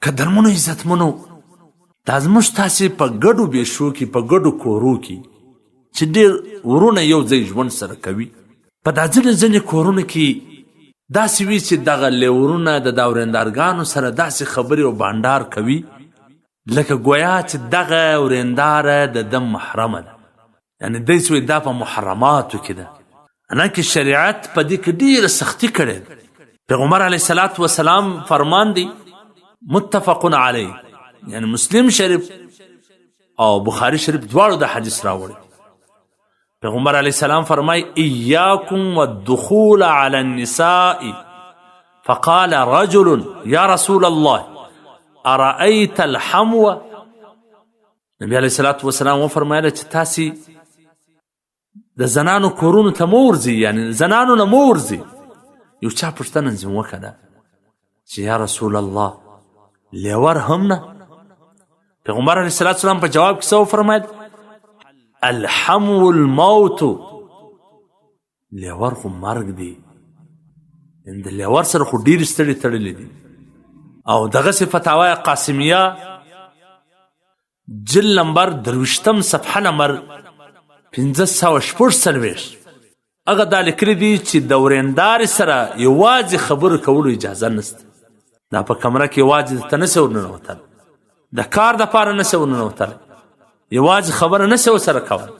قدرمنو عزتمنو دا زموږ تاسې په ګډو بیشو کې په ګډو کورو کې چې ډېر ورونه یو ځای ژوند سره کوي په دا ځینې کورونو کې داسې وي چې دغه لیورونه د دا ورېندارګانو سره داسې خبرې او بانډار کوي لکه ګویا چې دغه ورېنداره د ده محرمه ده، یعنې دی چې دا په محرماتو کې ده. حالانکې شریعت په دې کې ډېره سختي کړې ده. پیغمبر علیه الصلاة وسلام فرمان دی متفق علیه، یعنی مسلم شریف او بخاری شریف دواړو د حدیث راوړي. پیغمبر علیه السلام فرمای ایاکم والدخول علی النساء فقال رجل یا رسول الله ارأیت الحمو. نبی علیه الصلاة وسلام وفرمایله چې تاسې د زنانو کورونو ته مه ورځئ، یعنی زنانو نه مه ورځئ. یو چا پوښتنه ځینې وکړه چې یا رسول الله لیور هم نه؟ پیغمبر علیه الصلاة والسلام په جواب کې څه وفرمایل؟ الحمو الموت، لیور خو مرګ دی، د لیور سره خو ډېرې ستړې تړلې دي. او دغسې فتاوی قاسمیه جل نمبر 23 صفحه نمبر 546 هغه دا لیکلي دي چې د ورېندارې سره یوازې خبرو کولو اجازه نشته. دا په کمره کې یوازې ته نشې ورننوتلی، د کار دپاره نشې ورننوتلی، یوازې خبره نشې ورسره کولی،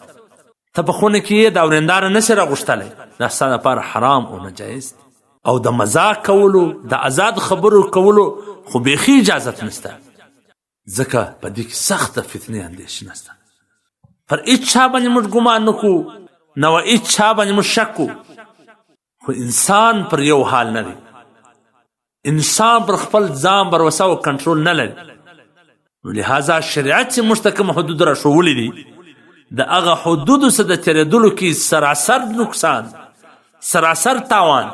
ته په خونه کې یې دا ورېنداره نشې راغوښتلی، دا ستا دپاره حرام او ناجایز دی. او د مزاق کولو د آزاد خبرو کولو خو بیخي اجازت نشته، ځکه په دې کې سخته فتنې اندېښې نشته. پر هېڅ چا باندې موږ ګمان نه کوو، نه و هېڅ چا باندې موږ شک کوو، خو انسان پر یو حال نه دی. انسان پر خپل ځان بروسه او کنټرول نه لري. نو لهذا شریعت چې موږ ته کوم حدود راښولي دي د هغه حدودو څخه د تېرېدلو کې سراسر نقصان، سراسر تاوان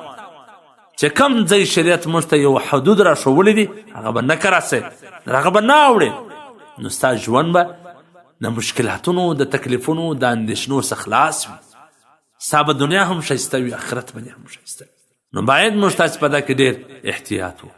چې کوم ځای شریعت موږ ته یو حدود راښولي دي هغه به نه کراسئ، هغه به نه اوړې، نو ستا ژوند به د مشکلاتونو د تکلیفونو د اندېښنو څخه خلاص وي. ستا به دنیا هم ښایسته وي، آخرت به هم ښایسته وي. نو باید موږ تاسې په دا کې ډېر احتیاط وکړو.